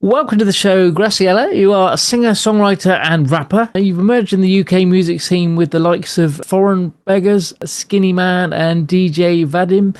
Welcome to the show, Graziella. You are a singer, songwriter, and rapper. You've emerged in the UK music scene with the likes of Foreign Beggars, Skinny Man, and DJ Vadim,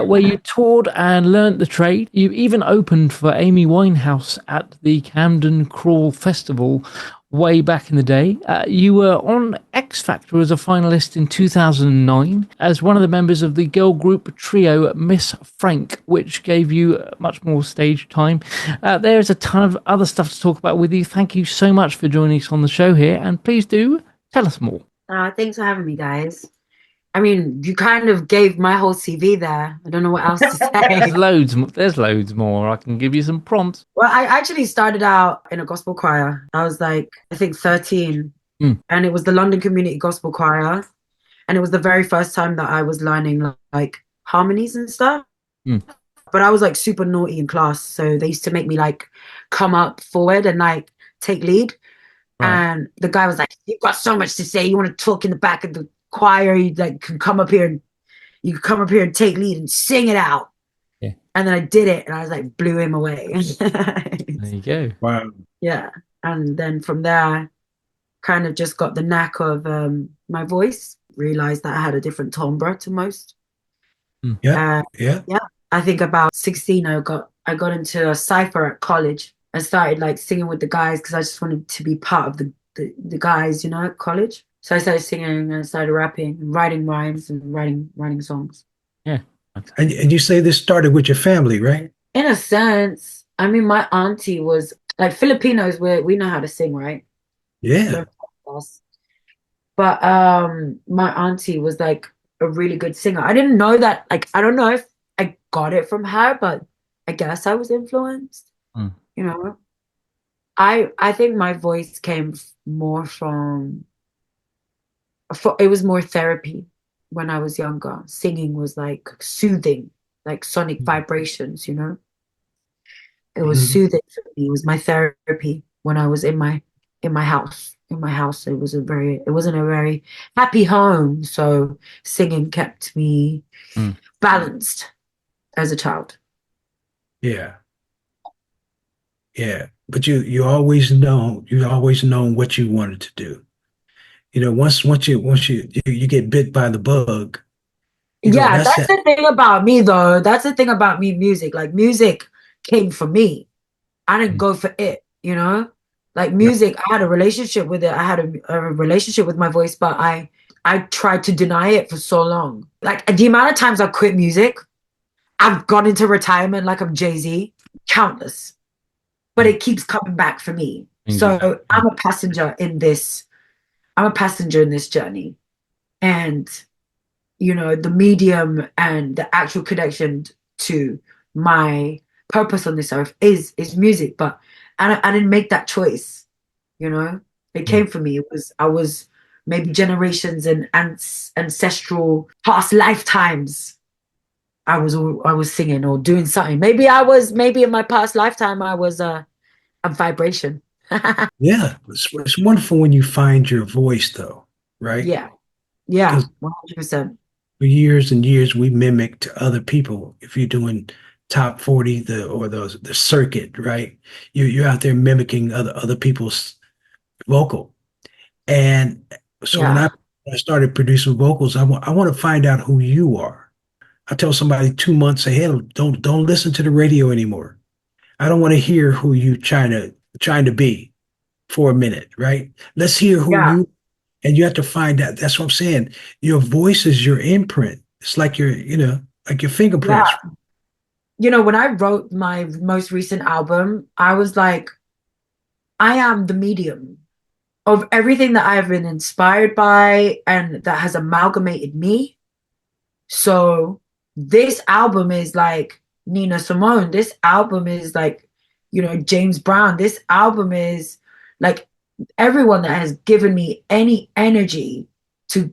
where you toured and learnt the trade. You even opened for Amy Winehouse at the Camden Crawl Festival way back in the day. You were on X Factor as a finalist in 2009 as one of the members of the girl group trio Miss Frank, which gave you much more stage time. There's a ton of other stuff to talk about with you. Thank you so much for joining us on the show here, and please do tell us more. Thanks for having me, guys. I mean, you kind of gave my whole CV there. I don't know what else to say. There's loads more. I can give you some prompts. Well, I actually started out in a gospel choir. I was like, I think 13. And it was the London Community Gospel Choir. And it was the very first time that I was learning like harmonies and stuff. But I was like super naughty in class. So they used to make me like come up forward and like take lead. Right. And the guy was like, you've got so much to say. You want to talk in the back of the choir, you like can come up here and take lead and sing it out. Yeah. And then I did it and I was like blew him away. There you go. Wow. Yeah. And then from there I kind of just got the knack of my voice, realized that I had a different timbre to most. Yeah. I think about 16 I got into a cypher at college. I started like singing with the guys because I just wanted to be part of the guys, you know, at college. So I started singing and I started rapping and writing rhymes and writing songs. Yeah. And you say this started with your family, right? In a sense. I mean, my auntie was like Filipinos, we know how to sing, right? Yeah. But my auntie was like a really good singer. I didn't know that. Like, I don't know if I got it from her, but I guess I was influenced. You know, I think my voice came more from. It was more therapy when I was younger. Singing was like soothing, like sonic vibrations, you know. It was soothing for me. It was my therapy when I was in my house. In my house, it wasn't a very happy home. So singing kept me balanced as a child. Yeah. Yeah. But you always know what you wanted to do. You know, once you get bit by the bug. Yeah, that's the thing about me, though. That's the thing about me, music. Like, music came for me. I didn't go for it, you know? Like, music, I had a relationship with it. I had a relationship with my voice, but I tried to deny it for so long. Like, the amount of times I quit music, I've gone into retirement like I'm Jay-Z, countless. But it keeps coming back for me. So I'm a passenger in this journey. And, you know, the medium and the actual connection to my purpose on this earth is music. But I didn't make that choice, you know? It came for me. I was maybe generations and ancestral past lifetimes. I was singing or doing something. Maybe in my past lifetime, I was a vibration. Yeah, it's wonderful when you find your voice, though, right? Yeah, 100%. For years and years, we mimicked other people. If you're doing top 40, the circuit, right? You're out there mimicking other people's vocal, and so when I started producing vocals, I want to find out who you are. I tell somebody 2 months ahead, don't listen to the radio anymore. I don't want to hear who you trying to be for a minute, right? Let's hear who you, and you have to find out. That's what I'm saying. Your voice is your imprint. It's like your fingerprints. Yeah. You know, when I wrote my most recent album, I was like, I am the medium of everything that I've been inspired by and that has amalgamated me. So this album is like Nina Simone. This album is like, you know, James Brown. This album is like everyone that has given me any energy to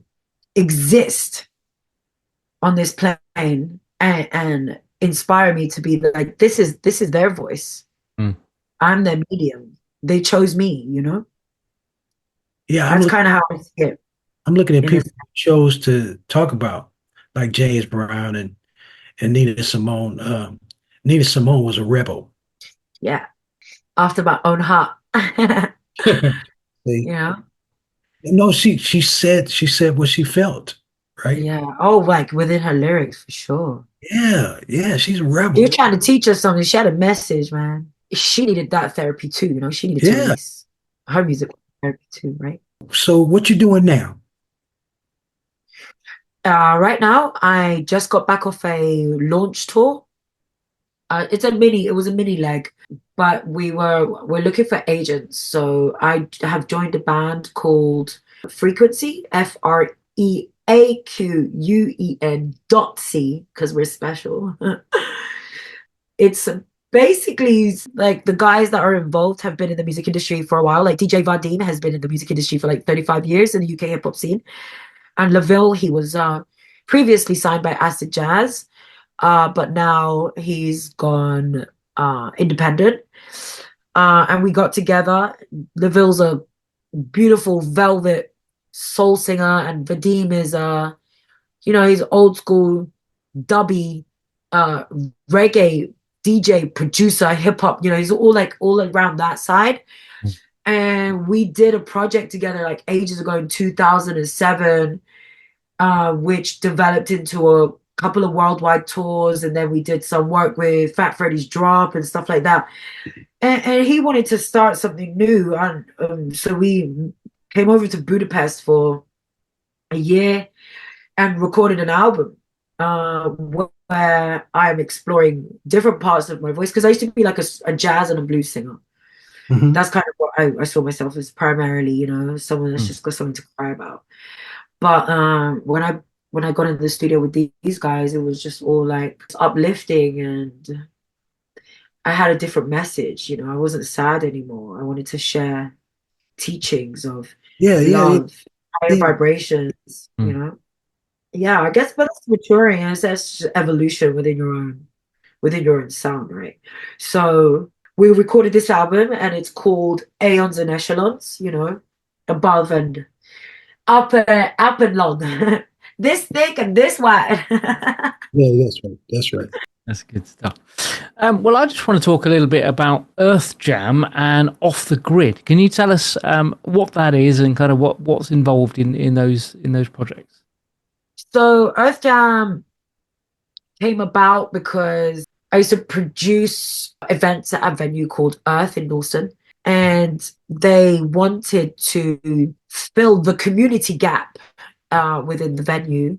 exist on this plane and inspire me to be like, this is their voice. I'm their medium. They chose me, you know? Yeah. That's kind of how I see it. I'm looking at people who chose to talk about, like James Brown and Nina Simone. Nina Simone was a rebel. Yeah. after my own heart. See? You know? No, she said what she felt, right? Yeah. Oh, like within her lyrics, for sure. Yeah, she's a She was rebel. trying to teach us something. She had a message, man. She needed that therapy too, you know. She needed to Yeah. release her music therapy too, right? So what you doing now? Right now, I just got back off a launch tour. It was a mini leg, but we're looking for agents. So I have joined a band called Frequency, FREAQUEN.C, because we're special. It's basically like the guys that are involved have been in the music industry for a while. Like DJ Vadim has been in the music industry for like 35 years in the UK hip hop scene. And Laville, he was previously signed by Acid Jazz, but now he's gone independent. And we got together. Laville's a beautiful velvet soul singer, and Vadim is he's old school dubby reggae DJ, producer, hip hop. He's all around that side. And we did a project together like ages ago in 2007, which developed into a couple of worldwide tours, and then we did some work with Fat Freddy's Drop and stuff like that. And he wanted to start something new, and so we came over to Budapest for a year and recorded an album where I'm exploring different parts of my voice, because I used to be like a jazz and a blues singer. Mhm. That's kind of what I saw myself as, primarily, someone that's just got something to cry about. But when I got into the studio with these guys, it was just all like uplifting, and I had a different message. I wasn't sad anymore. I wanted to share teachings of Yeah, love, higher yeah. vibrations. Yeah, I guess, but that's maturing, and that's just evolution within your own sound, right? So we recorded this album, and it's called Aeons and Echelons. Above and up and long, this thick and this wide. Yeah, that's right. That's right. That's good stuff. Well, I just want to talk a little bit about Earth Jam and Off the Grid. Can you tell us what that is and kind of what's involved in those projects? So Earth Jam came about because I used to produce events at a venue called Earth in Dawson, and they wanted to fill the community gap within the venue.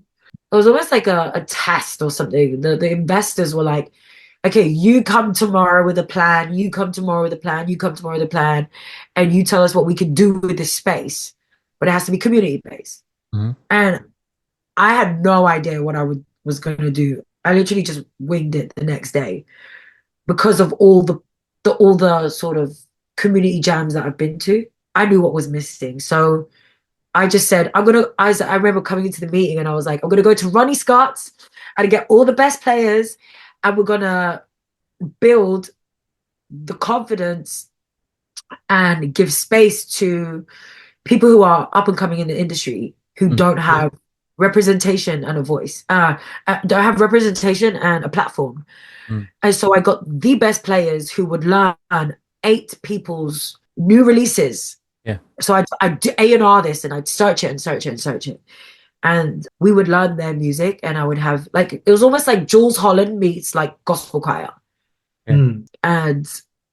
It was almost like a test or something. The investors were like, okay, you come tomorrow with a plan, you come tomorrow with a plan, you come tomorrow with a plan, and you tell us what we can do with this space, but it has to be community based. Mm-hmm. And I had no idea what I was going to do. I literally just winged it the next day because of all the sort of community jams that I've been to. I knew what was missing. So I just said, I remember coming into the meeting and I was like, I'm going to go to Ronnie Scott's and get all the best players, and we're going to build the confidence and give space to people who are up and coming in the industry who don't have representation and a voice, don't have representation and a platform. And so I got the best players who would learn 8 people's new releases. Yeah. So I'd do A&R this, and I'd search it and search it and search it. And we would learn their music, and I would have it was almost like Jules Holland meets like gospel choir. Yeah. And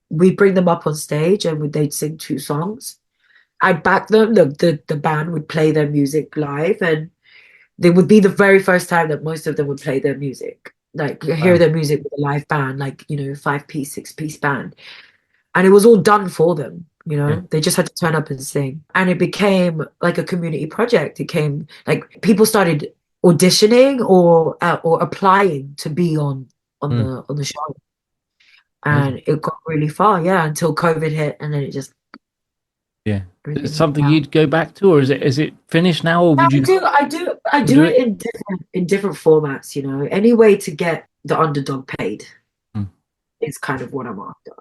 we'd bring them up on stage, and they'd sing 2 songs. I'd back them. The band would play their music live, and it would be the very first time that most of them would play their music. Like hear their music with a live band, like 5-piece, 6-piece band. And it was all done for them. They just had to turn up and sing. And it became like a community project. It came like people started auditioning or applying to be on the show. And it got really far, until COVID hit, and then it just Is it something you'd go back to, or is it finished now, or would you? I do it in different formats. Any way to get the underdog paid is kind of what I'm after.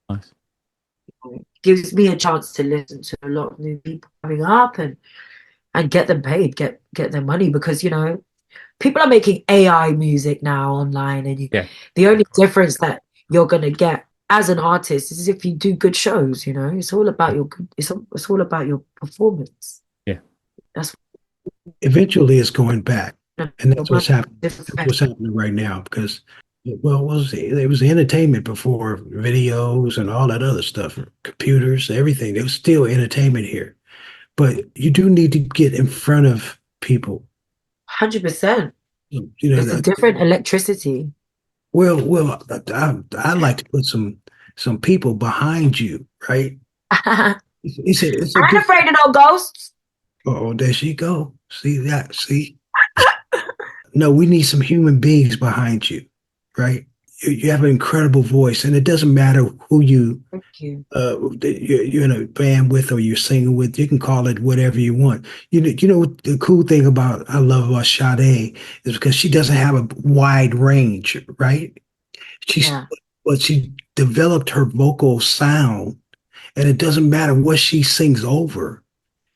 Nice. It gives me a chance to listen to a lot of new people coming up and get them paid, get their money, because people are making AI music now online, and the only difference that you're gonna get as an artist is if you do good shows, you know. It's all about it's all about your performance. Yeah. That's Eventually it's going back. And that's what's happening. That's different. what's happening right now because, well, it was entertainment before videos and all that other stuff, computers, everything. There was still entertainment here, but you do need to get in front of people. 100%. You know, It's a different electricity. Well, I like to put some people behind you, right? It's a I'm afraid of no ghosts. Oh, there she go. See that? See. No, we need some human beings behind you, right? You have an incredible voice, and it doesn't matter who Thank you. you're in a band with or you're singing with. You can call it whatever you want. You know what the cool thing I love about Sade is because she doesn't have a wide range, right? But she developed her vocal sound, and it doesn't matter what she sings over.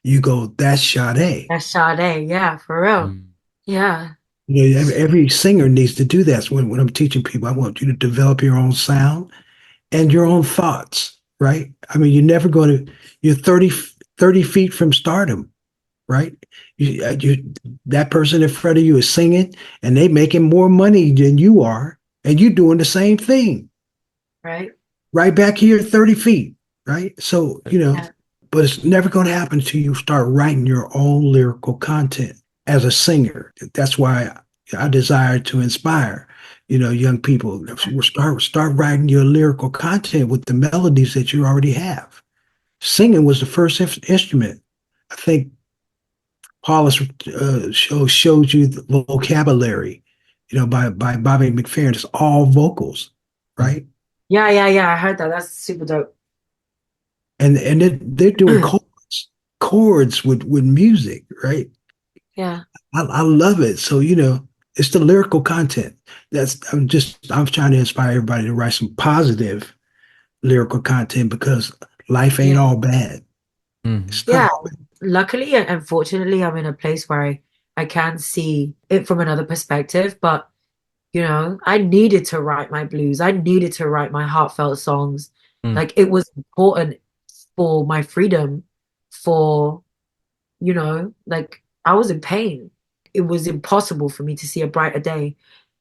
You go, that's Sade. That's Sade, yeah, for real. Yeah. You know, every singer needs to do that. So when I'm teaching people, I want you to develop your own sound and your own thoughts, right? I mean, you're 30 feet from stardom, right? That person in front of you is singing and they making more money than you are, and you're doing the same thing. Right. Right back here, 30 feet, right? So, you know, but it's never going to happen until you start writing your own lyrical content. As a singer, that's why I desire to inspire, you know, young people. Start writing your lyrical content with the melodies that you already have. Singing was the first instrument. I think Paulus showed you the vocabulary, you know, by Bobby McFerrin. It's all vocals, right? Yeah. I heard that. That's super dope. And they're doing chords with music, right? Yeah. I love it. So, you know, it's the lyrical content. I'm trying to inspire everybody to write some positive lyrical content because life ain't all bad. Yeah. Luckily and unfortunately, I'm in a place where I can see it from another perspective. But, you know, I needed to write my blues. I needed to write my heartfelt songs. Like, it was important for my freedom, for, you know, like, I was in pain. It was impossible for me to see a brighter day.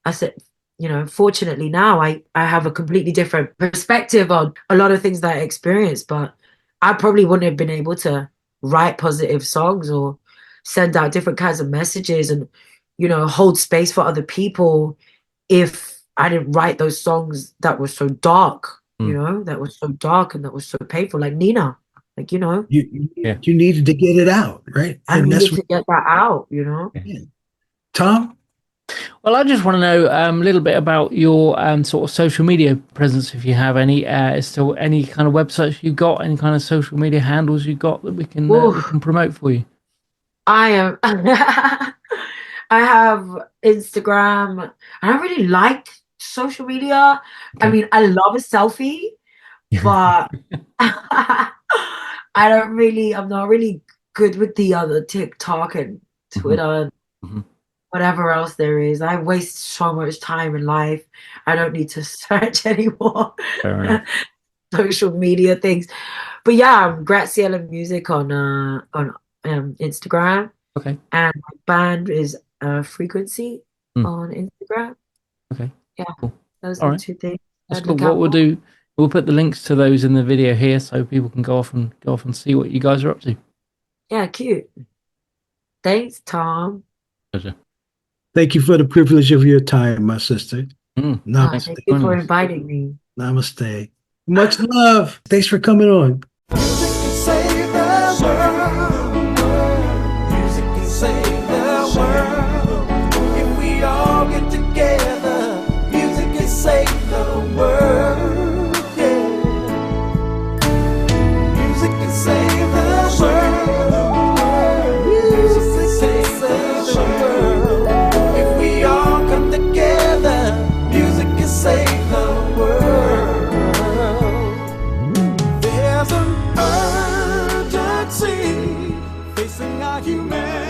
I said, you know, fortunately now I have a completely different perspective on a lot of things that I experienced, but I probably wouldn't have been able to write positive songs or send out different kinds of messages and, you know, hold space for other people if I didn't write those songs that were so dark, you know, that was so dark and that was so painful, like Nina. Like, you know, you needed to get it out, right? I needed to get that out, you know. Yeah. Tom? Well, I just want to know a little bit about your sort of social media presence, if you have any. Is there any kind of websites you've got, any kind of social media handles you've got that we can promote for you? I have Instagram. I don't really like social media. Okay. I mean, I love a selfie, but I'm not really good with the other TikTok and Twitter and whatever else there is. I waste so much time in life. I don't need to search anymore. Social media things. But yeah, Graziella Music on Instagram. Okay. And my band is Frequency on Instagram. Okay. Yeah. Cool. Those are the two things. That's cool. What we'll do, we'll put the links to those in the video here so people can go off and see what you guys are up to. Yeah, cute. Thanks, Tom. Pleasure. Thank you for the privilege of your time, my sister. Namaste. Thank you for inviting me. Namaste. Much love. Thanks for coming on. Music can save the world. Music can save the world. If we all get together, music can save the world. Yeah. Music can save the world. Music can save the world. If we all come together, music can save the world. There's an urgency facing our humanity.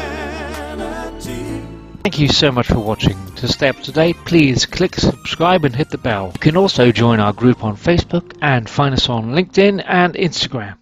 Thank you so much for watching To stay up to date, please click subscribe and hit the bell. You can also join our group on Facebook and find us on LinkedIn and Instagram.